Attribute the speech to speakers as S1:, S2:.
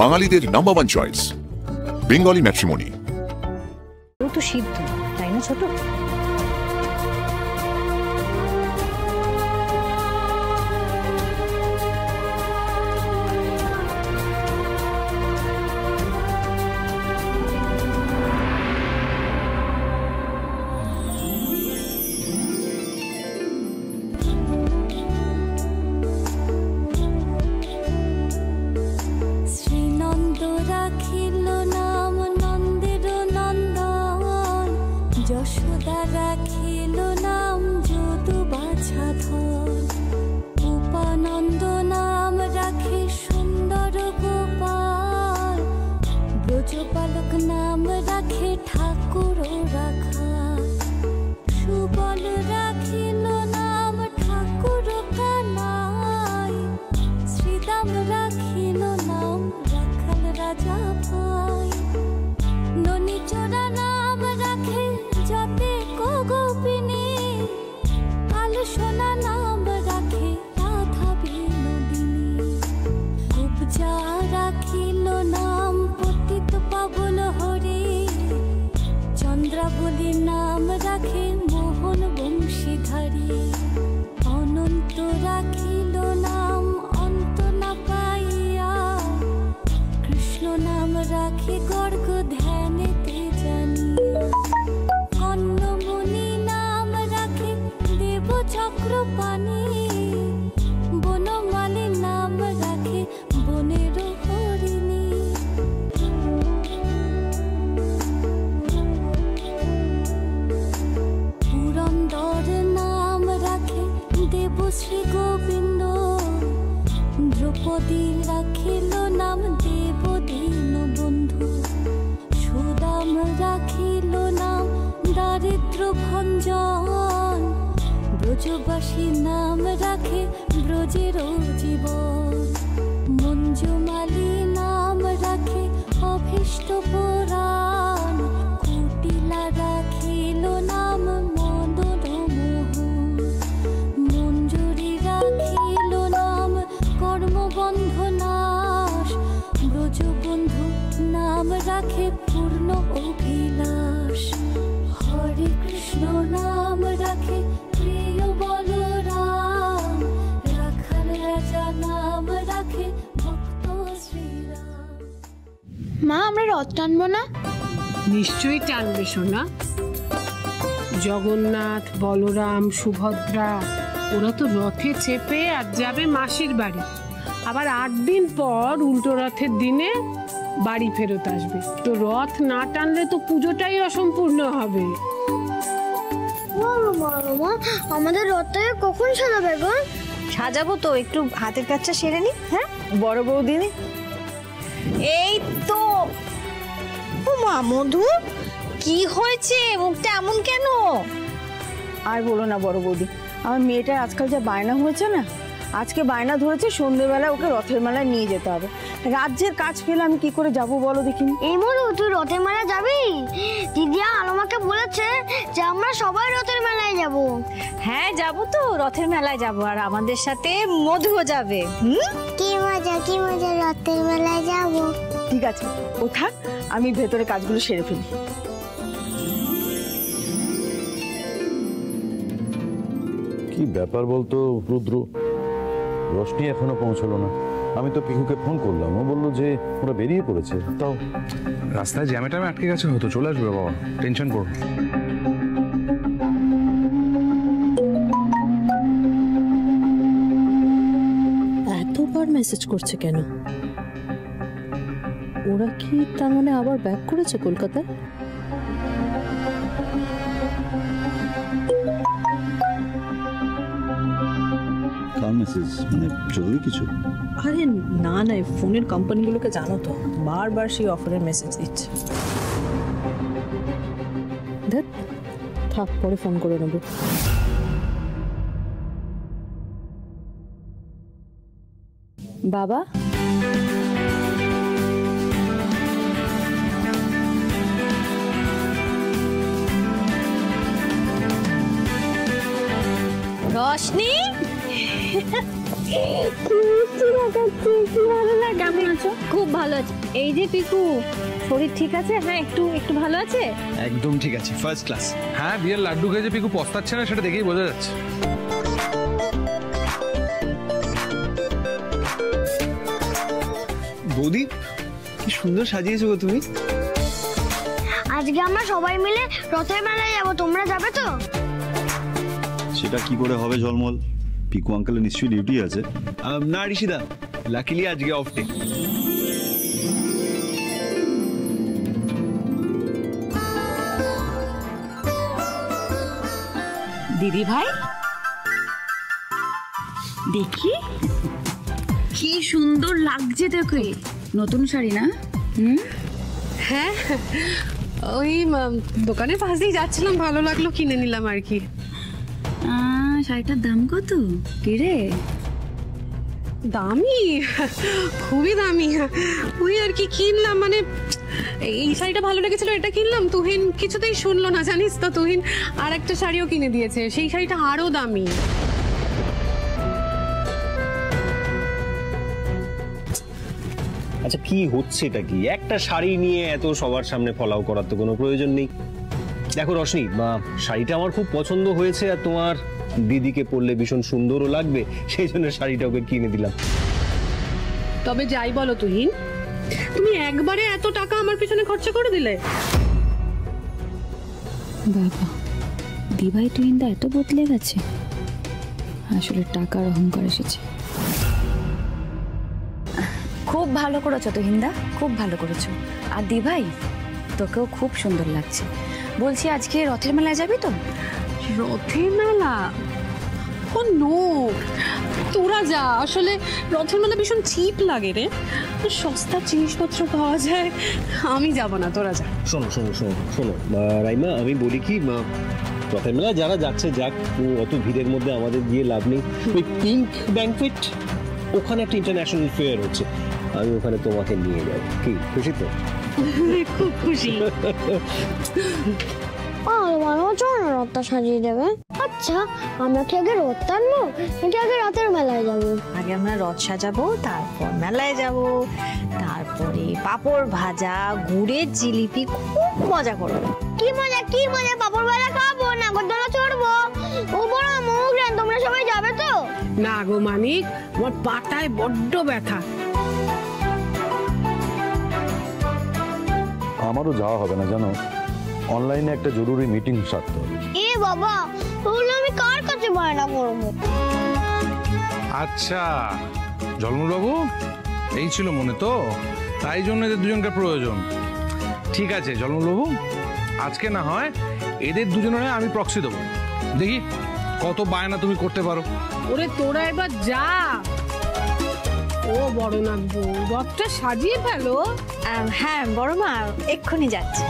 S1: বাঙালিদের number 1 choice Bengali matrimony.
S2: ও তো সিদ্ধ, তাই না ছোট?
S3: যশোদা রাখিল নাম যদু বাছাধর, উপানন্দ নাম রাখে সুন্দর গোপাল, ব্রজবালক নাম রাখে ঠাকুর রাখা, সুবল রাখিল নাম ঠাকুর কানাই, শ্রীদাম রাখিল নাম রাখাল রাজা ভাই, ননীচোরা নাম রাখে যাতে গোপিনী, আলসোনা নাম রাখে রাধা বিনোদিনী, কুবজা রাখিল নাম পতিত পাবন হরি, চন্দ্রাবলী নাম রাখে মোহন বংশীধারী, অনন্ত রাখিল নাম অন্ত না পাইয়া, কৃষ্ণ নাম রাখে গর্গ ধ্যানেতে জানিয়া, কর্ণমুনি নাম রাখে দেব চক্রপাণি, বনমালী নাম রাখে বনের হরিণী, পুরন্দর নাম রাখে দেব শ্রী গোবিন্দ, দ্রৌপদী রাখিল নাম দেব দীনবন্ধু, সুদাম রাখিল নাম দারিদ্র ভঞ্জন, ব্রজবাসী নাম রাখে ব্রজের জীবন, মঞ্জুমালী নাম রাখে অভীষ্ট পুরাণ, কুটিলা রাখিল নাম মদন মোহন, মঞ্জুরি রাখিল নাম কর্মবন্ধ নাশ, ব্রজবন্ধু নাম রাখে পূর্ণ অভিলাষ, হরে কৃষ্ণ নাম রাখে প্রিয় বলরাম, রাখাল রাজা নাম রাখে ভক্ত শ্রীরাম।
S4: মা, আমরা রথ টানবো না?
S5: নিশ্চয়ই টানবে সোনা। জগন্নাথ, বলরাম, সুভদ্রা ওরা তো রথে চেপে আর যাবে মাসির বাড়ি, আবার 8 দিন পর উল্টো রথের দিনে বাড়ি ফেরত আসবে। তো রথ না টানলে তো পুজোটাই অসম্পূর্ণ হবে।
S4: আমাদের রথটাকে কখন সাজাবে গো?
S2: সাজাবো তো, একটু হাতের কাজটা সেরে নি। হ্যাঁ
S6: বড় বৌদি,
S2: এই তো। ও মা, মধু কি হয়েছে? মুখটা এমন কেন?
S6: আর বলো না বড় বৌদি, আমার মেয়েটার আজকাল যা বায়না হয়েছে না, আজকে বায়না ধরেছে সন্ধ্যেবেলা ওকে রথের মেলায় নিয়ে যেতে হবে। রাজ্যের কাজ ফেলে আমি কি করে যাবো বলো দেখিনি?
S4: এই মধু, তুই রথের মেলায় যাবি? দিদিয়া আমাকে বলেছে যে আমরা সবাই রথের মেলায় যাব।
S2: হ্যাঁ যাবো তো, রথের মেলায় যাবো, আর আমাদের সাথে মধুও যাবে।
S4: কি মজা, কি মজা, রথের মেলায় যাব।
S6: ঠিক আছে, ও থাক, আমি ভেতরে কাজগুলো সেরে ফেলি।
S7: কি ব্যাপার বলতো রুদ্র, রোশনি এখনো পৌঁছলো না। আমি তো পিকুকে ফোন করলাম, ও বললো যে ওরা বেরিয়ে পড়েছে। তাও
S8: রাস্তায় জ্যামে ট্যামে আটকে গেছে, হয়তো চলে আসবে। বাবা টেনশন করো।
S9: এতবার মেসেজ করছে কেন? ওরা কি তার মানে আবার ব্যাক করেছে কলকাতায়?
S7: মানে জরুরি কিছু?
S9: আরে না না, ফোনের কোম্পানিগুলোকে জানো তো, বারবার সেই অফারের মেসেজ দিচ্ছে। দেখ, থাক, পরে ফোন করে নেবো।
S6: বাবা,
S2: রোশনি,
S4: কেমন আছো?
S2: খুব ভালো আছে। এই যে পিকু, শরীর ঠিক আছে? হ্যাঁ, একটু একটু ভালো আছে।
S10: একদম ঠিক আছে, ফার্স্ট ক্লাস।
S8: হ্যাঁ, বিয়ের লাড্ডু খেয়ে যে পিকু পস্তাচ্ছে না সেটা দেখেই বোঝা যাচ্ছে।
S10: বৌদি, কি সুন্দর সাজিয়েছো গো তুমি।
S4: আজকে আমরা সবাই মিলে রথের মেলায় যাবো, তোমরা যাবে তো?
S11: সেটা কি করে হবে ঝলমল, পিকু আঙ্কেলের নিশ্চয়ই ডিউটি আছে।
S10: না ঋষিদা, লাকিলি আজকে অফ ডে।
S6: দিদি ভাই দেখি কি সুন্দর লাগছে তোকে, নতুন শাড়ি না?
S5: হ্যাঁ, ওই দোকানের পাশ দিয়ে যাচ্ছিলাম, ভালো লাগলো কিনে নিলাম আর কি।
S6: শাড়িটার দাম কত কি রে?
S5: দামি, খুবই দামি। ওই আর কি কিনলাম, মানে এই শাড়িটা ভালো লেগেছিল, এটা কিনলাম। তুহিন কিছুতেই শুনলো না, জানিস তো। তুহিন আর একটা শাড়িও কিনে দিয়েছে, সেই শাড়িটা আরো দামি।
S12: আচ্ছা, কি হচ্ছে এটা? কি একটা শাড়ি নিয়ে এত সবার সামনে ফলাও করার তো কোনো প্রয়োজন নেই। দেখো রশনি, শাড়িটা আমার খুব পছন্দ হয়েছে, আর তোমার দিদিকে পরলে ভীষণ সুন্দরও লাগবে, সেই জন্য শাড়িটা ওকে কিনে দিলাম।
S5: তবে যাই বলো তুহিন, তুমি একবারে এত টাকা আমার পিছনে খরচা করে দিলে।
S3: বাবা, দিভাই তুহিনদা এত বদলে গেছে। আসলে টাকার অহংকার এসেছে।
S6: খুব ভালো করেছো তুহিনদা, খুব ভালো করেছো। আর দিভাই, তোকেও খুব সুন্দর লাগছে। বলছি, আজকে রথের মেলায় যাবি তো?
S5: রথের মেলা? ও নো, তোরা যা। আসলে রথের মেলা ভীষণ চিপ লাগে রে, সস্তা জিনিসপত্র পাওয়া যায়। আমি যাব না, তোরা যা।
S12: শোনো শোনো শোনো শোনো রাইমা, আমি বলি কি, রথের মেলা যারা যাচ্ছে যাক, অত ভিড়ের মধ্যে আমাদের গিয়ে লাভ নেই। ওই পিঙ্ক ব্যাংকুয়েট, ওখানে একটা ইন্টারন্যাশনাল ফেয়ার হচ্ছে, আমি ওখানে তোমাকে নিয়ে যাবো। কি খুশি তো?
S5: খুব খুশি।
S4: রথটা সাজিয়ে দেবে। আচ্ছা, আমরা কি আগে রথ টানবো নাকি আগে রথের মেলায় যাবো?
S2: আগে আমরা রথ সাজাবো, তারপর মেলায় যাব, তারপরে পাপড় ভাজা, গুড়ের জিলিপি, খুব মজা করবো।
S4: কি মজা কি মজা, পাপড় ভাজা খাবো, নাগরদোলা চড়বো। ও বড় মুগ্রান, তোমরা সবাই যাবে তো?
S5: না গো মানিক, আমার পাটায় বড্ড ব্যথা।
S7: আমারও যাওয়া হবে না জানো, অনলাইনে একটা জরুরি মিটিং সারতে হবে।
S4: এ বাবা, তাহলে আমি কার কাছে বায়না করবো?
S8: আচ্ছা ঝলমল বাবু, এই ছিল মনে তো, তাই জন্য এদের দুজনকে প্রয়োজন। ঠিক আছে ঝলমল বাবু, আজকে না হয় এদের দুজনের আমি প্রক্সি দেবো, দেখি কত বায়না তুমি করতে পারো।
S5: ওরে তোরা এবার যা। ও বড় নাকবো, রথটা সাজিয়ে ফেলো।
S2: হ্যাঁ বড় মা, এক্ষুনি যাচ্ছে।